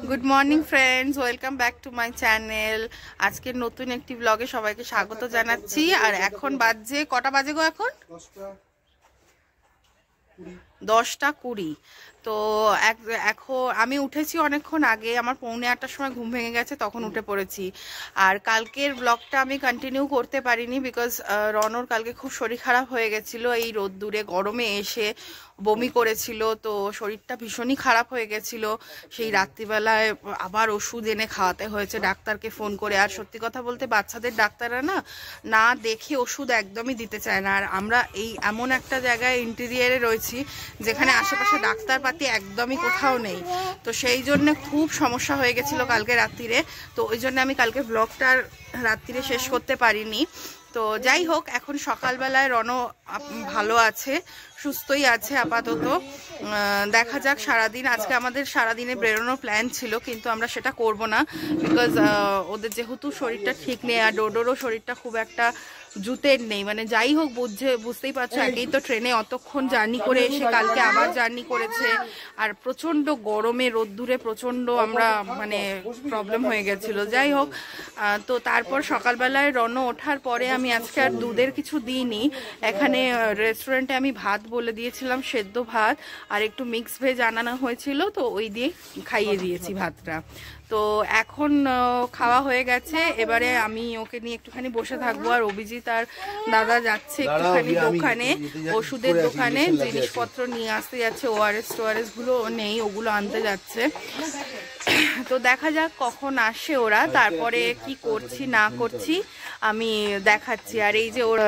Good morning friends, welcome back to my channel. আজকের নতুন একটি ব্লগে সবাইকে স্বাগত জানাচ্ছি। আর এখন বাজে কটা বাজে গো? এখন 10টা 20। তো এখন আমি উঠেছি অনেকক্ষণ আগে, আমার 7:45টার সময় ঘুম ভেঙে গেছে, তখন উঠে পড়েছি। আর কালকের ব্লগটা আমি কন্টিনিউ করতে পারিনি বিকজ রনর কালকে খুব শরীর খারাপ হয়ে গেছিলো। এই রোদ্দুরে গরমে এসে বমি করেছিল, তো শরীরটা ভীষণই খারাপ হয়ে গেছিলো। সেই রাত্রিবেলায় আবার ওষুধ এনে খাওয়াতে হয়েছে ডাক্তারকে ফোন করে। আর সত্যি কথা বলতে বাচ্চাদের ডাক্তাররা না দেখে ওষুধ একদমই দিতে চায় না। আর আমরা এই এমন একটা জায়গায় ইন্টেরিয়ারে রয়েছি যেখানে আশেপাশে ডাক্তারপাতি একদমই কোথাও নেই, তো সেই জন্য খুব সমস্যা হয়ে গেছিলো কালকে রাত্রিরে। তো ওই জন্য আমি কালকে ব্লগটা রাত্রিরে শেষ করতে পারিনি। তো যাই হোক, এখন সকালবেলায় রনো ভালো আছে, সুস্থই আছে আপাতত। দেখা যাক সারাদিন। আজকে আমাদের সারাদিনে বেরোনোর প্ল্যান ছিল, কিন্তু আমরা সেটা করব না বিকজ ওদের যেহেতু শরীরটা ঠিক নেই, আর ডোডোরও শরীরটা খুব একটা জুতের নেই। মানে যাই হোক, বুঝতেই পারছো, একেই তো ট্রেনে অতক্ষণ জার্নি করে এসে কালকে আবার জার্নি করেছে, আর প্রচণ্ড গরমে রোদ্দুরে প্রচণ্ড আমরা মানে প্রবলেম হয়ে গেছিলো। যাই হোক, তো তারপর সকালবেলায় রনো ওঠার পরে আমি আজকে আর দুধের কিছু দিইনি। এখানে রেস্টুরেন্টে আমি ভাত বলে দিয়েছিলাম, সেদ্ধ ভাত আর একটু মিক্স ভেজ আনানো হয়েছিল, তো ওই দিয়ে খাইয়ে দিয়েছি ভাতটা। তো এখন খাওয়া হয়ে গেছে, এবারে আমি ওকে নিয়ে একটুখানি বসে থাকবো। আর অভিজিৎ আর দাদা যাচ্ছে একটুখানি দোকানে, ওষুধের দোকানে জিনিসপত্র নিয়ে আসতে যাচ্ছে। ওআরএস গুলো নেই, ওগুলো আনতে যাচ্ছে। তো দেখা যাক কখন আসে ওরা, তারপরে কি করছি না করছি আমি দেখাচ্ছি। আর এই যে ওর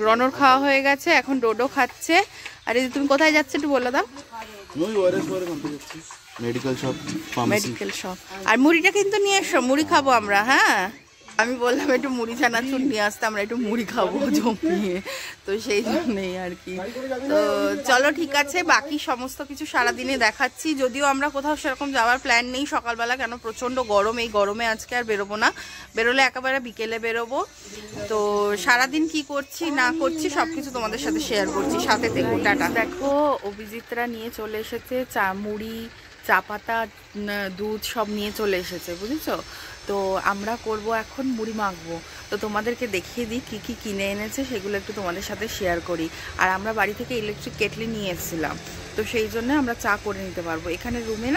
রনর খাওয়া হয়ে গেছে, এখন ডোডো খাচ্ছে। আর এই যে তুমি কোথায় যাচ্ছে একটু বলে দাও। Medical shop. আর মুড়িটা কিন্তু নিয়ে এসো, মুড়ি খাবো আমরা। হ্যাঁ, আমি বললাম একটু মুড়ি চানাচুর নিয়ে আসতে, আমরা একটু মুড়ি খাবো জমিয়ে, তো সেই জন্যই আর কি। তো চলো ঠিক আছে, বাকি সমস্ত কিছু সারাদিনে দেখাচ্ছি। যদিও আমরা কোথাও সেরকম যাওয়ার প্ল্যান নেই সকালবেলা, কেন প্রচণ্ড গরম। এই গরমে আজকে আর বেরোবো না, বেরোলে একেবারে বিকেলে বেরোবো। তো সারাদিন কি করছি না করছি সবকিছু তোমাদের সাথে শেয়ার করছি, সাথে থেকো। টাটা। দেখো, অভিজিৎরা নিয়ে চলে এসেছে মুড়ি, চা পাতা, দুধ সব নিয়ে চলে এসেছে, বুঝেছো? তো আমরা করব এখন মুড়ি মাখবো। তো তোমাদেরকে দেখিয়ে দিই কী কী কিনে এনেছে, সেগুলো একটু তোমাদের সাথে শেয়ার করি। আর আমরা বাড়ি থেকে ইলেকট্রিক কেটলি নিয়ে এসেছিলাম, তো সেই জন্য আমরা চা করে নিতে পারবো। এখানে রুমে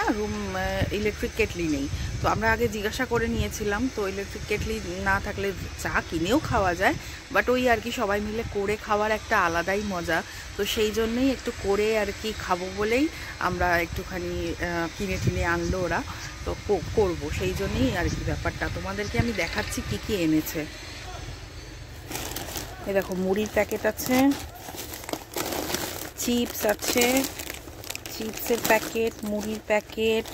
ইলেকট্রিক কেটলি নেই, তো আমরা আগে জিজ্ঞাসা করে নিয়েছিলাম। তো ইলেকট্রিক কেটলি না থাকলে চা কিনেও খাওয়া যায়, বাট ওই আর কি সবাই মিলে করে খাওয়ার একটা আলাদাই মজা। তো সেই জন্যই একটু করে আর কি খাবো বলেই আমরা একটুখানি কিনে টিনে আনলো ওরা, তো করবো সেই জন্যই আর কি ব্যাপারটা। তোমাদেরকে আমি দেখাচ্ছি কি কি এনেছে। এই দেখো, মুড়ির প্যাকেট আছে, চিপস আছে, চিপসের প্যাকেট, মুড়ির প্যাকেট,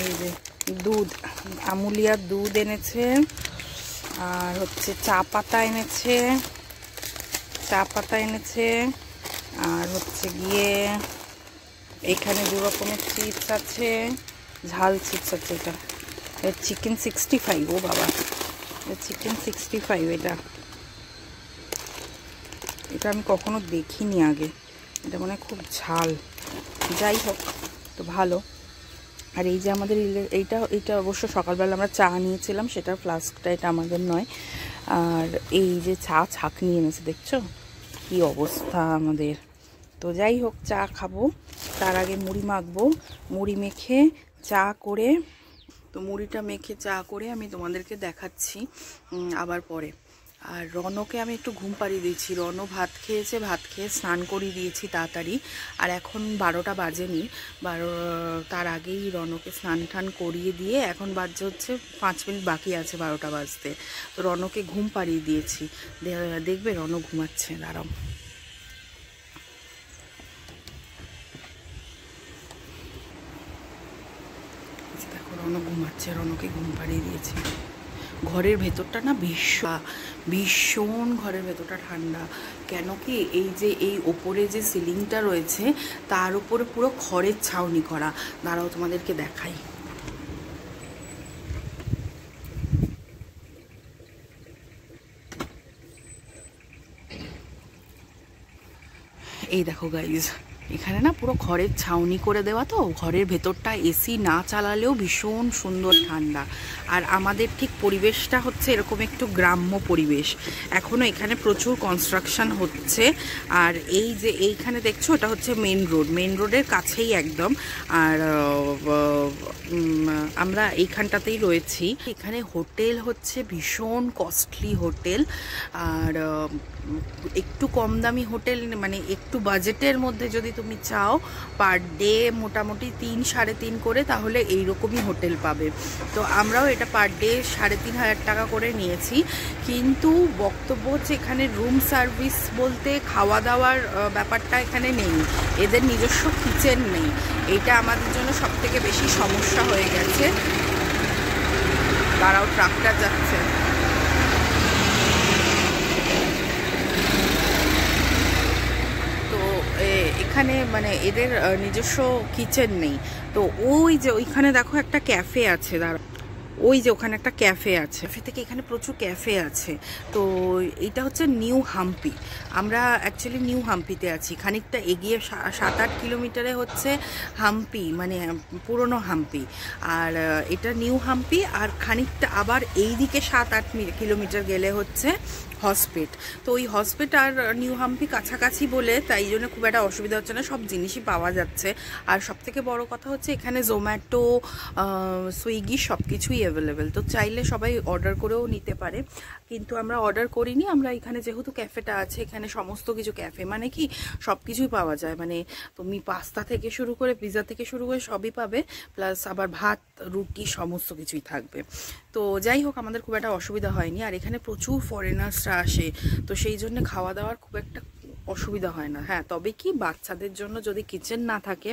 এই যে দুধ, আমুলিয়ার দুধ এনেছে, আর হচ্ছে চা পাতা এনেছে, আর হচ্ছে গিয়ে এখানে 2 রকমের চিপস আছে, ঝাল চিপস আছে। এটা চিকেন 65, ও বাবা, চিকেন 65। এটা আমি কখনো দেখিনি আগে, এটা মনে হয় খুব ঝাল। যাই হোক, তো ভালো। আর এই যে আমাদের এইটা অবশ্য সকালবেলা আমরা চা নিয়েছিলাম, সেটার ফ্লাস্কটা, এটা আমাদের নয়। আর এই যে ছাঁকনি এনেছে, দেখছো কি অবস্থা আমাদের। তো যাই হোক, চা খাবো, তার আগে মুড়ি মাখবো। মুড়ি মেখে চা করে, তো মুড়িটা মেখে চা করে আমি তোমাদেরকে দেখাচ্ছি আবার পরে। আর রনকে আমি একটু ঘুম পাড়িয়ে দিয়েছি। রনো ভাত খেয়েছে, ভাত খেয়ে স্নান করিয়ে দিয়েছি তাড়াতাড়ি। আর এখন 12টা বাজেনি, তার আগেই রনকে স্নান টান করিয়ে দিয়ে এখন বাজছে হচ্ছে 5 মিনিট বাকি আছে 12টা বাজতে। তো রনকে ঘুম পাড়িয়ে দিয়েছি, দেখবে রনো ঘুমাচ্ছে। দাঁড়াও, রনো ঘুমাচ্ছে, রনোকে ঘুম পাড়িয়ে দিয়েছি। ঘরের ভেতরটা না ভীষণ ঘরের ভেতরটা ঠান্ডা। কেন কি, এই যে এই ওপরে যে সিলিংটা রয়েছে তার উপরে পুরো খড়ের ছাউনি করা। দাঁড়াও তোমাদেরকে দেখাই। এই দেখো গাইজ, এখানে না পুরো ঘরের ছাউনি করে দেওয়া, তো ঘরের ভেতরটা এসি না চালালেও ভীষণ সুন্দর ঠান্ডা। আর আমাদের ঠিক পরিবেশটা হচ্ছে এরকম একটু গ্রাম্য পরিবেশ। এখনও এখানে প্রচুর কনস্ট্রাকশন হচ্ছে। আর এই যে এইখানে দেখছো, এটা হচ্ছে মেন রোডের কাছেই একদম। আর আমরা এইখানটাতেই রয়েছি। এখানে হোটেল হচ্ছে ভীষণ কস্টলি হোটেল, আর একটু কম দামি হোটেল মানে একটু বাজেটের মধ্যে যদি তুমি চাও পার ডে মোটামুটি 3-3.5 করে, তাহলে এইরকমই হোটেল পাবে। তো আমরাও এটা পার ডে 3,500 টাকা করে নিয়েছি। কিন্তু বক্তব্য হচ্ছে এখানে রুম সার্ভিস বলতে খাওয়া দাওয়ার ব্যাপারটা এখানে নেই, এদের নিজস্ব কিচেন নেই। এইটা আমাদের জন্য সবথেকে বেশি সমস্যা হয়ে গেছে। তারাও ট্রাকটা যাচ্ছে। এখানে মানে এদের নিজস্ব কিচেন নেই। তো ওই যে ওইখানে দেখো একটা ক্যাফে আছে, ওই যে ওখানে একটা ক্যাফে আছে, ক্যাফে থেকে এখানে প্রচুর ক্যাফে আছে। তো এইটা হচ্ছে নিউ হাম্পি। আমরা অ্যাকচুয়ালি নিউ হাম্পিতে আছি, খানিকটা এগিয়ে 7-8 কিলোমিটারে হচ্ছে হাম্পি, মানে পুরনো হাম্পি। আর এটা নিউ হাম্পি। আর খানিকটা আবার এই দিকে 7-8 কিলোমিটার গেলে হচ্ছে হসপিট। তো ওই হসপিট আর নিউ হাম্পি কাছাকাছি বলে তাই জন্য খুব একটা অসুবিধা হচ্ছে না, সব জিনিসই পাওয়া যাচ্ছে। আর সবথেকে বড় কথা হচ্ছে এখানে জোম্যাটো, সুইগি সব কিছুই অ্যাভেলেবেল। তো চাইলে সবাই অর্ডার করেও নিতে পারে, কিন্তু আমরা অর্ডার করিনি। আমরা এখানে যেহেতু ক্যাফেটা আছে, এখানে সমস্ত কিছু ক্যাফে মানে কি সব কিছুই পাওয়া যায়। মানে তুমি পাস্তা থেকে শুরু করে পিৎজা থেকে শুরু করে সবই পাবে, প্লাস আবার ভাত রুটি সমস্ত কিছুই থাকবে। তো যাই হোক, আমাদের খুব একটা অসুবিধা হয়নি। আর এখানে প্রচুর ফরেনার্সরা আসে, তো সেই জন্য খাওয়া দাওয়ার খুব একটা অসুবিধা হয় না। হ্যাঁ, তবে কি বাচ্চাদের জন্য যদি কিচেন না থাকে,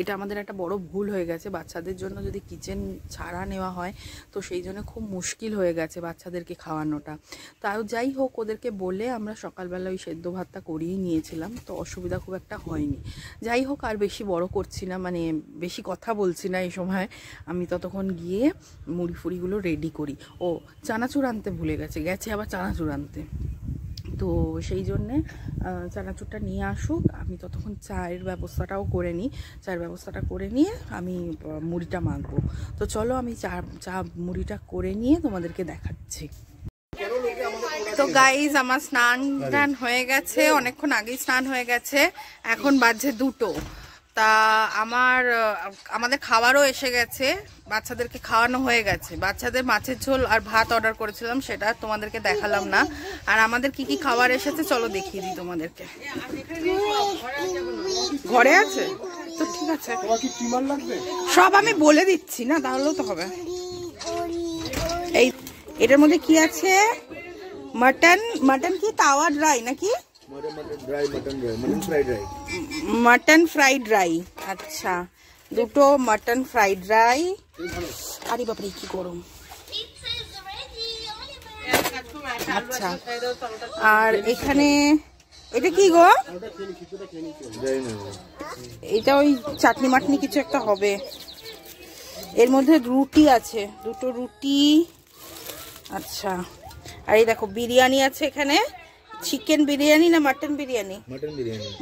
এটা আমাদের একটা বড় ভুল হয়ে গেছে। বাচ্চাদের জন্য যদি কিচেন ছাড়া নেওয়া হয়, তো সেই জন্য খুব মুশকিল হয়ে গেছে বাচ্চাদেরকে খাওয়ানোটা। তাও যাই হোক, ওদেরকে বলে আমরা সকালবেলা ওই সেদ্ধ ভাতটা করিয়ে নিয়েছিলাম, তো অসুবিধা খুব একটা হয়নি। যাই হোক, আর বেশি বড় করছি না, মানে বেশি কথা বলছি না এই সময়। আমি ততক্ষণ গিয়ে মুড়ি ফুড়িগুলো রেডি করি। ও চানাচুর আনতে ভুলে গেছে আবার চানাচুর আনতে। তো সেই জন্যে চানাচুরটা নিয়ে আসুক, আমি ততক্ষণ চায়ের ব্যবস্থাটাও করে নিই। চায়ের ব্যবস্থাটা করে নিয়ে আমি মুড়িটা মাখবো। তো চলো আমি চা মুড়িটা করে নিয়ে তোমাদেরকে দেখাচ্ছি। তো গাইজ, আমার স্নান টান হয়ে গেছে, অনেকক্ষণ আগেই স্নান হয়ে গেছে। এখন বাজে 2টো। তা আমাদের খাবারও এসে গেছে, বাচ্চাদেরকে খাওয়ানো হয়ে গেছে। বাচ্চাদের মাছের ঝোল আর ভাত অর্ডার করেছিলাম, সেটা তোমাদেরকে দেখালাম না। আর আমাদের কি কি খাবার এসেছে চলো দেখিয়ে দিই তোমাদেরকে। ঘরে আছে তো ঠিক আছে, সব আমি বলে দিচ্ছি না, তাহলেও তো হবে। এই এটার মধ্যে কি আছে? মাটন কি তাওয়া ড্রাই নাকি? মটন ফ্রাইড রাই। আচ্ছা, 2টো মটন ফ্রাইড রাই। আরে বাপরে কি গরম। আচ্ছা, আর এখানে এটা কি গো? এটা ওই চাটনি মাটনি কিছু একটা হবে। এর মধ্যে রুটি আছে, 2টো রুটি। আচ্ছা, আর এই দেখো বিরিয়ানি আছে এখানে। চিকেন বিরিয়ানি না মাটন বিরিয়ানি?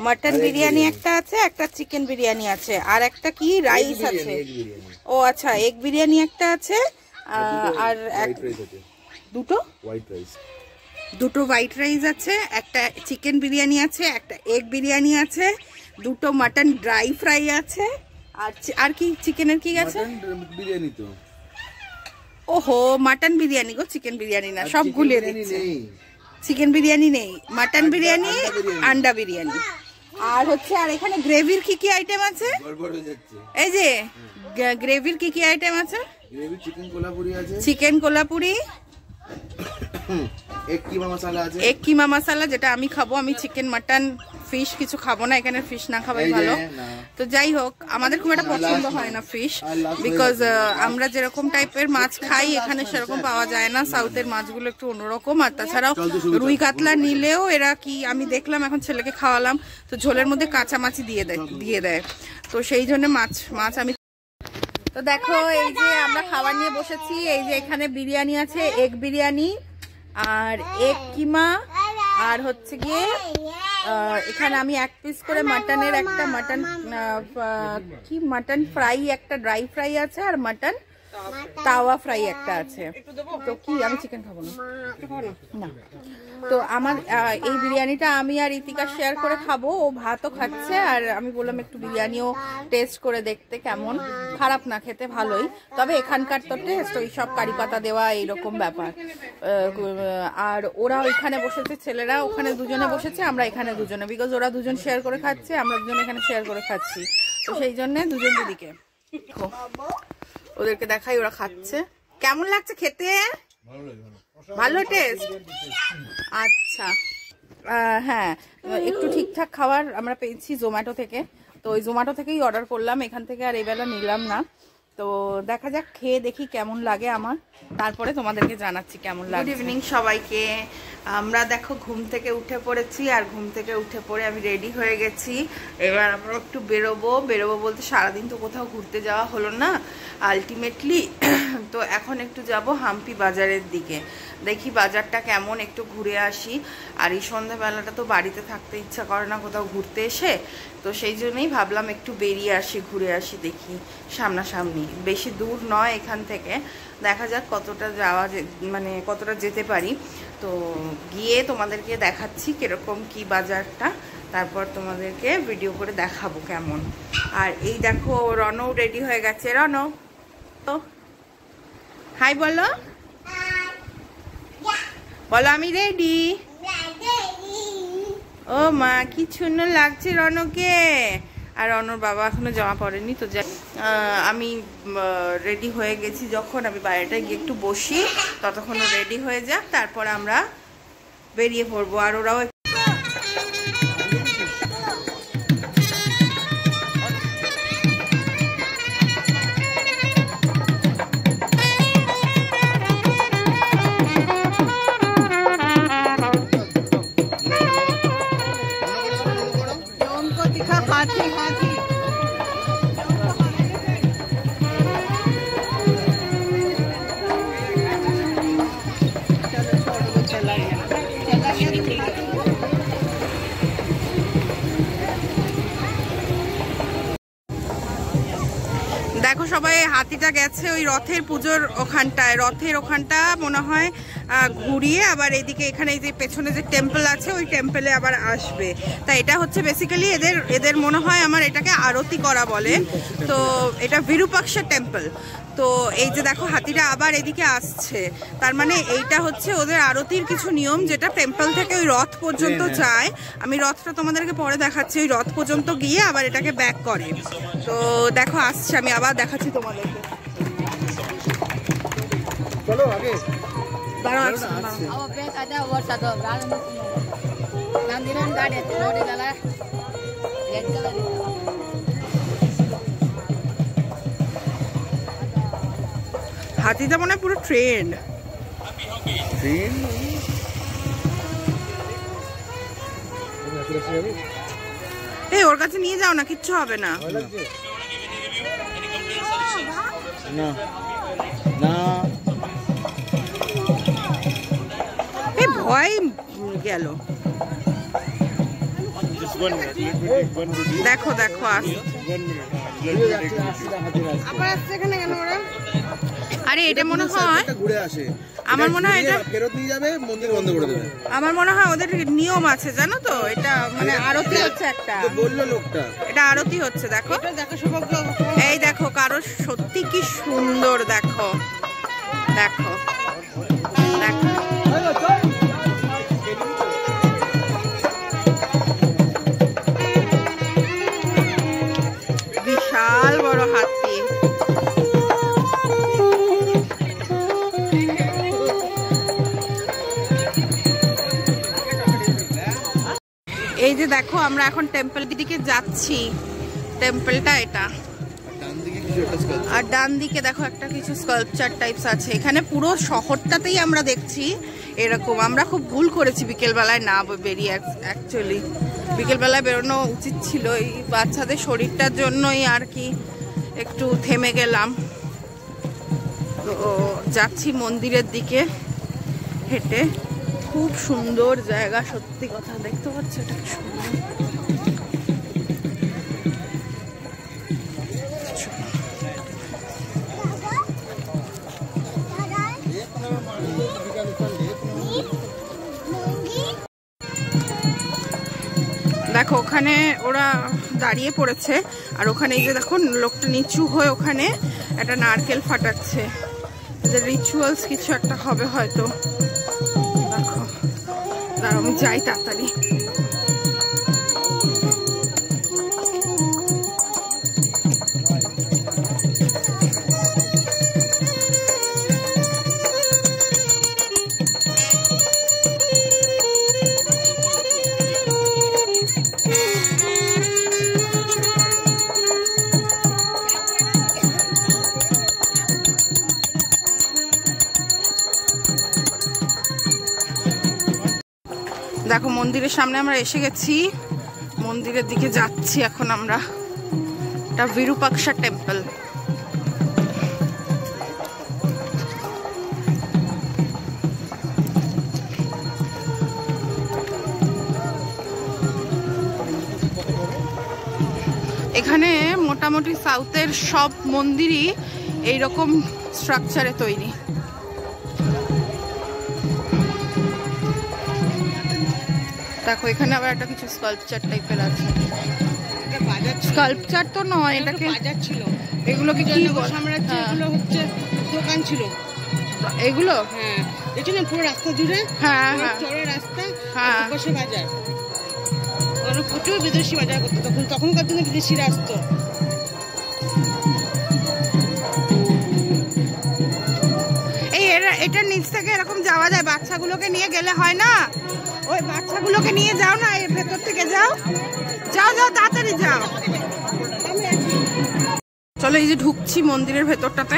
মাটন বিরিয়ানি একটা আছে, একটা চিকেন বিরিয়ানি আছে, আর একটা কি রাইস আছে। ও আচ্ছা, এগ বিরিয়ানি একটা আছে, আর 2টো হোয়াইট রাইস আছে, একটা চিকেন বিরিয়ানি আছে, একটা এগ বিরিয়ানি আছে, 2টো মাটন ড্রাই ফ্রাই আছে। আর কি চিকেনের কি আছে? বিরিয়ানি তো। ওহো, মাটন বিরিয়ানি গো, চিকেন বিরিয়ানি না, সব গুলিয়ে দিচ্ছে। চিকেন বিরিয়ানি নেই, মাটন বিরিয়ানি, আন্ডা বিরিয়ানি। আর হচ্ছে, আর এখানে গ্রেভির কি কি আইটেম আছে? এই যে গ্রেভির কি কি আইটেম আছে? চিকেন কোলাপুরি আছে, চিকেন কোলাপুরি, এক কিমা মশলা যেটা আমি খাবো। আমি চিকেন মাটন ফিশ কিছু খাবো না, এখানে ফিশ না খাওয়াই ভালো। তো যাই হোক, আমাদের খুব একটা পছন্দ হয় না ফিশ, বিকজ আমরা যেরকম টাইপের মাছ খাই এখানে সেরকম পাওয়া যায় না। সাউথের মাছগুলো একটু অন্যরকম। আর তাছাড়াও রুই কাতলা নিলেও এরা কি, আমি দেখলাম এখন ছেলেকে খাওয়ালাম, তো ঝোলের মধ্যে কাঁচা মাছই দিয়ে দেয়। তো সেই জন্য মাছ আমি। তো দেখো, এই যে আমরা খাবার নিয়ে বসেছি। এই যে এখানে বিরিয়ানি আছে, এগ বিরিয়ানি আর এগ কিমা, আর হচ্ছে গিয়ে এখানে আমি 1 পিস করে মাটনের একটা মাটন কি মাটন ফ্রাই একটা ড্রাই ফ্রাই আছে আর মাটন তাওয়া ফ্রাই একটা আছে। তো কি আমি চিকেন খাবো না। তো আমার এই বিরিয়ানিটা আমি আর ইতিকা শেয়ার করে খাবো। ও ভাতও খাচ্ছে আর আমি বললাম একটু বিরিয়ানিও টেস্ট করে দেখতে কেমন, খারাপ না, খেতে ভালোই। তবে এখানকার তো টেস্ট ওই সব কারি পাতা দেওয়া এইরকম ব্যাপার। আর ওরা ওইখানে বসেছে, ছেলেরা ওখানে দুজনে বসেছে, আমরা এখানে দুজনে, বিকজ ওরা দুজন শেয়ার করে খাচ্ছে, আমরা দুজন এখানে শেয়ার করে খাচ্ছি। তো সেই জন্য দুজন দুদিকে। ওদেরকে দেখাই ওরা খাচ্ছে। কেমন লাগছে খেতে? ভালো টেস্ট? আচ্ছা, হ্যাঁ একটু ঠিকঠাক খাবার আমরা পেয়েছি জোম্যাটো থেকে। তো ওই জোম্যাটো থেকেই অর্ডার করলাম, এখান থেকে আর এইবেলা নিলাম না। তো দেখা যাক, খেয়ে দেখি কেমন লাগে আমার, তারপরে তোমাদেরকে জানাচ্ছি কেমন লাগে। গুড ইভিনিং সবাইকে। আমরা দেখো ঘুম থেকে উঠে পড়েছি, আর ঘুম থেকে উঠে পড়ে আমি রেডি হয়ে গেছি। এবার আমরা একটু বেরোবো বলতে সারাদিন তো কোথাও ঘুরতে যাওয়া হলো না আলটিমেটলি। তো এখন একটু যাব হাম্পি বাজারের দিকে, দেখি বাজারটা কেমন, একটু ঘুরে আসি। আর এই সন্ধ্যাবেলাটা তো বাড়িতে থাকতে ইচ্ছা করে না কোথাও ঘুরতে এসে, তো সেই জন্যই ভাবলাম একটু বেরিয়ে আসি, ঘুরে আসি, দেখি সামনাসামনি, বেশি দূর নয় এখান থেকে। দেখা যাক কতটা যাওয়া মানে কতটা যেতে পারি। তো গিয়ে তোমাদেরকে দেখাচ্ছি কিরকম কি বাজারটা, তারপর তোমাদেরকে ভিডিও করে দেখাবো কেমন। আর এই দেখো রনও রেডি হয়ে গেছে। রনো হাই বলো, বলো আমি রেডি। ও মা কি সুন্দর লাগছে রনকে। আর রনর বাবা এখনো জামা পরেনি। তো আমি রেডি হয়ে গেছি, যখন আমি বাইরেটায় গিয়ে একটু বসি ততক্ষণ রেডি হয়ে যাক, তারপর আমরা বেরিয়ে পড়বো। আর ওরাও দেখো সবাই হাতিটা গেছে ওই রথের পুজোর ওখানটায়, রথের ওখানটা মনে হয় ঘুরিয়ে আবার এদিকে এখানে এই যে পেছনে যে টেম্পল আছে ওই টেম্পলে আবার আসবে। তা এটা হচ্ছে বেসিক্যালি এদের মনে হয় আমার এটাকে আরতি করা বলে। তো এটা বিরূপাক্ষ টেম্পল। তো এই যে দেখো হাতিটা আবার এদিকে আসছে, তার মানে এইটা হচ্ছে ওদের আরতির কিছু নিয়ম, যেটা টেম্পল থেকে ওই রথ পর্যন্ত যায়। আমি রথটা তোমাদেরকে পরে দেখাচ্ছি, ওই রথ পর্যন্ত গিয়ে আবার এটাকে ব্যাক করে। তো দেখো আসছে, আমি আবার দেখাচ্ছি তোমাদেরকে। চলো আগে হাতিটা মনে হয় পুরো ট্রেন। এই ওর কাছে নিয়ে যাও না, কিচ্ছু হবে না। এই ভয় গেল। দেখো দেখো আরে এটা মনে হয় আমার মনে হয় এটা ফেরত নিয়ে যাবে, মন্দির বন্ধ করে দেবে। আমার মনে হয় ওদের নিয়ম আছে জানো তো, এটা মানে আরতি হচ্ছে একটা, বললো লোকটা এটা আরতি হচ্ছে। দেখো এই দেখো কারো সত্যি কি সুন্দর, দেখো দেখো দেখো বিশাল বড় হাতি। এই যে দেখো আমরা এখন টেম্পল দিকে যাচ্ছি, টেম্পলটা এটা, আর ডান দিকে দেখো একটা কিছু স্কাল্পচার টাইপস আছে। এখানে পুরো শহরটাতেই আমরা দেখছি এরকম। আমরা খুব ভুল করেছি বিকেলবেলায় না বেরিয়ে, অ্যাকচুয়ালি বিকেলবেলায় বেরোনো উচিত ছিল, এই বাচ্চাদের শরীরটার জন্যই আর কি একটু থেমে গেলাম। তো যাচ্ছি মন্দিরের দিকে হেঁটে। খুব সুন্দর জায়গা, সত্যি কথা। দেখতে পাচ্ছ এটা কি সুন্দর। দেখো ওখানে ওরা দাঁড়িয়ে পড়েছে, আর ওখানে এই যে দেখো লোকটা নিচু হয়ে ওখানে একটা নারকেল ফাটাচ্ছে। রিচুয়ালস কিছু একটা হবে হয়তো। দেখো দাঁড়াও আমি যাই তাড়াতাড়ি। দেখো মন্দিরের সামনে আমরা এসে গেছি, মন্দিরের দিকে যাচ্ছি এখন আমরা। এটা বিরূপাক্ষা টেম্পল। এখানে মোটামুটি সাউথের সব মন্দিরই এইরকম স্ট্রাকচারে তৈরি। দেখো এখানে আবার একটা কিছু স্কাল্পচার টাইপের আছে। স্কাল্পচার তো নয়, এটাকে বাজার ছিল। এগুলোকে কি সাম্রাজ্য, এগুলো হচ্ছে দোকান ছিল এগুলো। হ্যাঁ দেখছেন পুরো রাস্তা জুড়ে। হ্যাঁ হ্যাঁ চড়ে রাস্তা, হ্যাঁ পাশে বাজার। ওখানে প্রচুর বিদেশি বাজার করতো তখনকার দিনে বিদেশিরা আসতো। এই এটার নিচ থেকে এরকম যাওয়া যায়, বাচ্চাগুলোকে নিয়ে গেলে হয় না? ওই বাচ্চাগুলোকে নিয়ে যাও না, এর ভেতর থেকে যাও, যাও যাও তাড়াতাড়ি যাও। চলো এই যে ঢুকছি মন্দিরের ভেতরটাতে।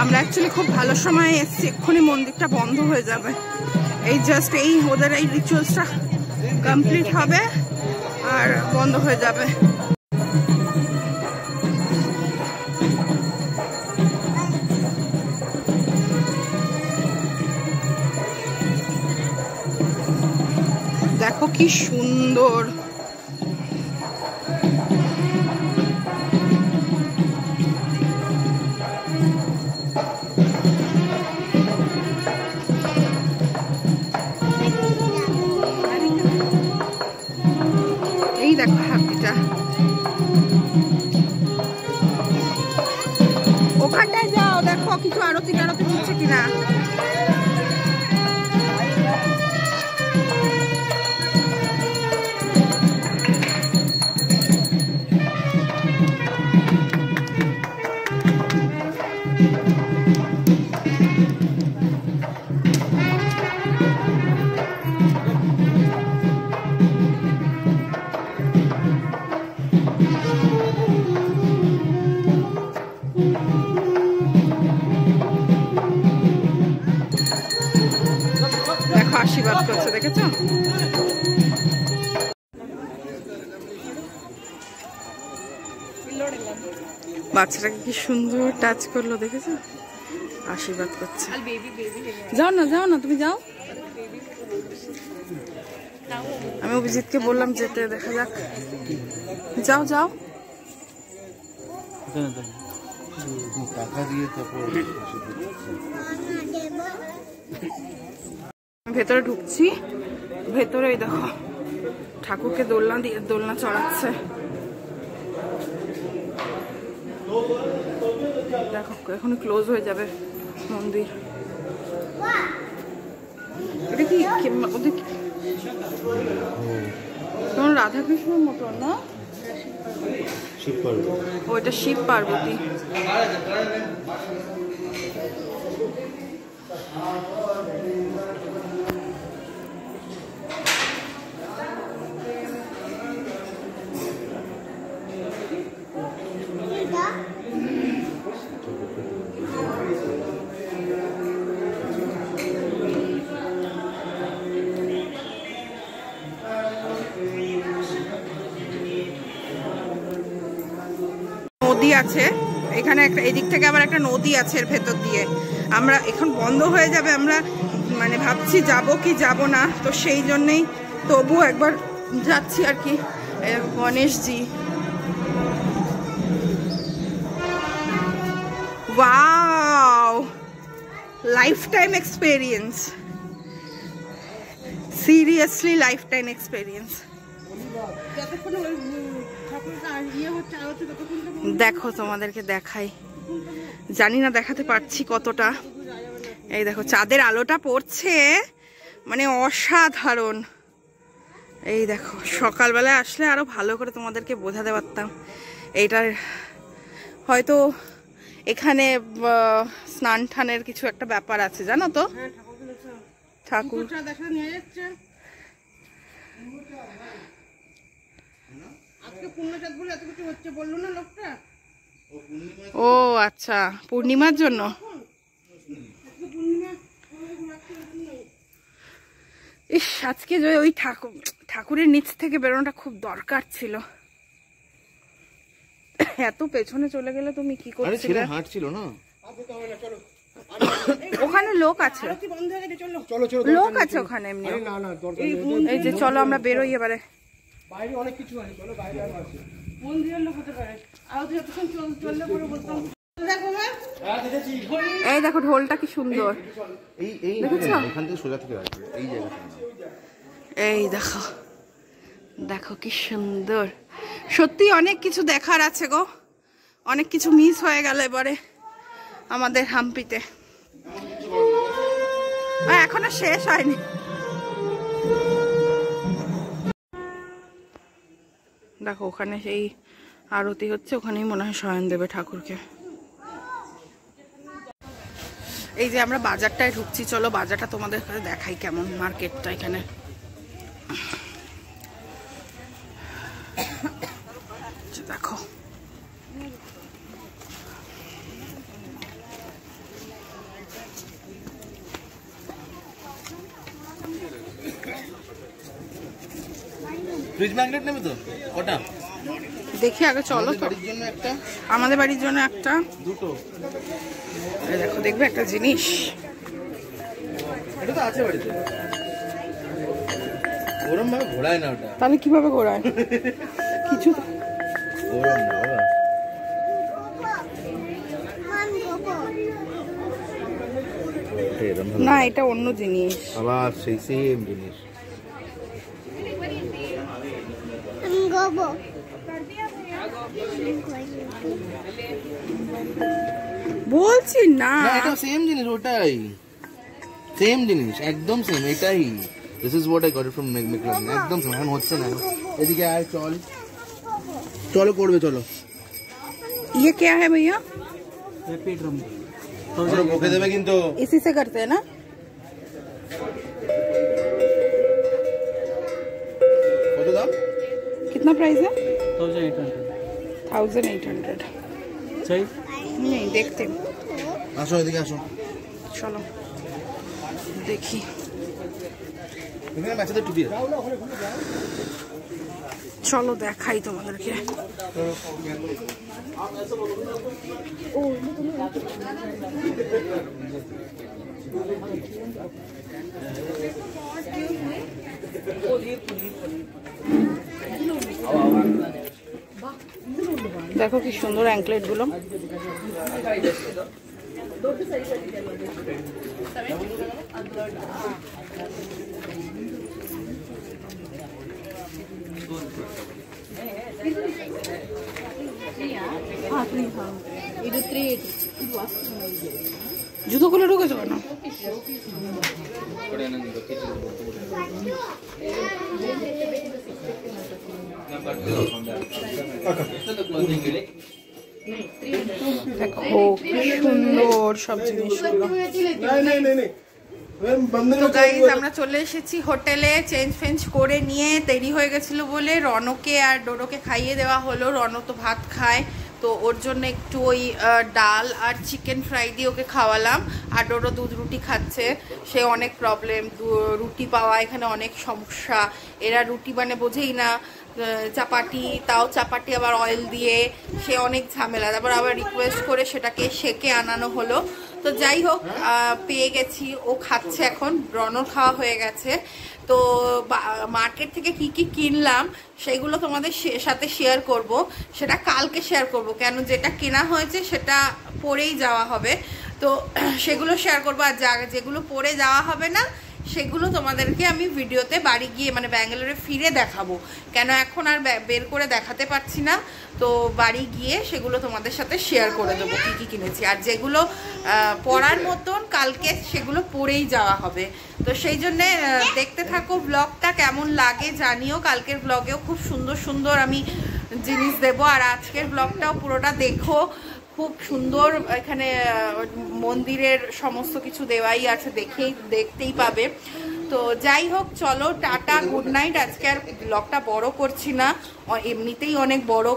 আমরা অ্যাকচুয়ালি খুব ভালো সময় এসেছি, এক্ষুনি মন্দিরটা বন্ধ হয়ে যাবে। এই জাস্ট এই ওদের এই রিচুয়ালসটা কমপ্লিট হবে আর বন্ধ হয়ে যাবে। দেখো কি সুন্দর। এই দেখো হাতিটা, ওখানটায় যাও দেখো কিছু আরতি টারতি দিচ্ছে কিনা। দেখো আশীর্বাদ করছে, দেখেছো? বাচ্চাটাকে কি সুন্দর টাচ করলো, দেখেছো? আশীর্বাদ করছে। যাও না যাও না, তুমি যাও। আমি অভিজিৎকে বললাম যেতে, দেখা যাক। যাও যাও। টাকা দিয়ে তারপর ভেতরে ঢুকছি। ভেতরে ওই দেখো ঠাকুরকে দোলনা চড়াচ্ছে। দেখো এখনই ক্লোজ হয়ে যাবে মন্দির। এটা কি ওদের কেমন রাধাকৃষ্ণের মতো না? ওইটা শিব পার্বতী। নদী আছে এখানে একটা, এদিক থেকে আবার একটা নদী আছে এর ভেতর দিয়ে। আমরা এখন বন্ধ হয়ে যাবে, আমরা মানে ভাবছি যাব কি যাব না, তো সেই জন্যই তবু একবার যাচ্ছি আর কি। Ganeshji, wow, lifetime experience, seriously lifetime experience. দেখো তোমাদেরকে দেখাই, জানি না দেখাতে পারছি কতটা। এই দেখো চাঁদের আলোটা পড়ছে, মানে অসাধারণ। এই দেখো সকালবেলায় আসলে আরো ভালো করে তোমাদেরকে বোঝাতে পারতাম। এইটার হয়তো এখানে স্নান টানের কিছু একটা ব্যাপার আছে, জানো তো? ঠাকুর ও আচ্ছা, পূর্ণিমার জন্য। ইস, আজকে যে ওই ঠাকুরের নিচ থেকে বেরোনোটা খুব দরকার ছিল। এত পেছনে চলে গেলে তুমি কি করছিলে? হাঁটছিল না ওখানে লোক আছে, লোক আছে ওখানে এমনি। এই যে চলো আমরা বেরোই এবারে। এই দেখো ঢোলটা কি সুন্দর, এই দেখো দেখো কি সুন্দর। সত্যি অনেক কিছু দেখার আছে গো, অনেক কিছু মিস হয়ে গেল এবারে আমাদের হাম্পিতে। এখনো শেষ হয়নি। দেখো ওখানে সেই আরতি হচ্ছে, ওখানেই মনে হয় শয়ন দেবে ঠাকুরকে। এই যে আমরা বাজারটায় ঢুকছি, চলো বাজারটা তোমাদের কাছে দেখাই কেমন মার্কেটটা এখানে। দেখো ফ্রিজ ম্যাগনেট নেবে তো কটা? দেখি আগে চলো তো। আমাদের বাড়ির জন্য একটা, দুটো। দেখো দেখবে একটা জিনিস, এটা তো আছে বাড়িতে। ওরম ভাবে ঘোরায় না ওটা। তাহলে কিভাবে ঘোরায়? কিছু ওরম না না, এটা অন্য জিনিস। আবার সেই সেম জিনিস। বলছি না, এটা সেম জিনিস, ওটাই সেম জিনিস, একদম সেম এটাই। This is what I got it from McLaren, একদম সেম। এখন হচ্ছে না, এদিকে আয়, চল চলো করবে, চলো। ये क्या है भैया? पेट रम तो भूखे देवे किंतु इसी से करते हैं ना? কত দাম? कितना प्राइस है? 1800 1800। सही नहीं देखते, আসো এদিকে আসো, চলো দেখি। এখানে বাচ্চাদের টুপি আছে। চলো দেখাই তোমাদেরকে। দেখো কি সুন্দর অ্যাঙ্কলেট গুলো। জুতো খুলে ঢুকেছো কেন? দেখো কি সুন্দর সব জিনিসগুলো। তো গাইজ আমরা চলে এসেছি হোটেলে, চেঞ্জ ফেঞ্জ করে নিয়ে দেরি হয়ে গেছিল বলে রনকে আর ডোডোকে খাইয়ে দেওয়া হলো। রন তো ভাত খায়, তো ওর জন্য একটু ওই ডাল আর চিকেন ফ্রাই দিয়ে ওকে খাওয়ালাম। আর ডোডো দুধ রুটি খাচ্ছে, সে অনেক প্রবলেম, রুটি পাওয়া এখানে অনেক সমস্যা। এরা রুটি মানে বোঝেই না, চাপাটি, তাও চাপাটি আবার অয়েল দিয়ে, সে অনেক ঝামেলা। তারপর আবার রিকোয়েস্ট করে সেটাকে সেকে আনানো হলো। তো যাই হোক, পেয়ে গেছি, ও খাচ্ছে এখন, রনর খাওয়া হয়ে গেছে। তো মার্কেট থেকে কি কি কিনলাম সেগুলো তোমাদের সাথে শেয়ার করব, সেটা কালকে শেয়ার করব, কেন যেটা কেনা হয়েছে সেটা পরেই যাওয়া হবে। তো সেগুলো শেয়ার করবো, আর যেগুলো পরে যাওয়া হবে না সেগুলো তোমাদেরকে আমি ভিডিওতে বাড়ি গিয়ে মানে ব্যাঙ্গালোরে ফিরে দেখাবো, কেন এখন আর বের করে দেখাতে পারছি না। তো বাড়ি গিয়ে সেগুলো তোমাদের সাথে শেয়ার করে দেবো কী কী কিনেছি। আর যেগুলো পরার মতন কালকে সেগুলো পরেই যাওয়া হবে। তো সেই জন্যে দেখতে থাকো ব্লগটা, কেমন লাগে জানিও। কালকের ব্লগেও খুব সুন্দর সুন্দর আমি জিনিস দেবো, আর আজকের ব্লগটাও পুরোটা দেখো। খুব সুন্দর এখানে মন্দিরের সমস্ত কিছু দেওয়াই আছে, দেখতেই পাবে। তো যাই হোক, চলো টাটা, গুড নাইট। আজকে আর ব্লগটা বড় করছি না, এমনিতেই অনেক বড়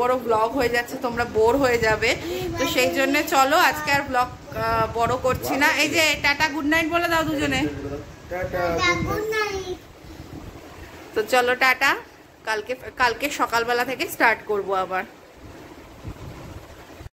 বড় ব্লগ হয়ে যাচ্ছে, তোমরা বোর হয়ে যাবে। তো সেই জন্য চলো আজকে আর ব্লগ বড় করছি না। এই যে টাটা গুড নাইট বলে দাও দুজনে। তো চলো টাটা, কালকে সকালবেলা থেকে স্টার্ট করবো আবার।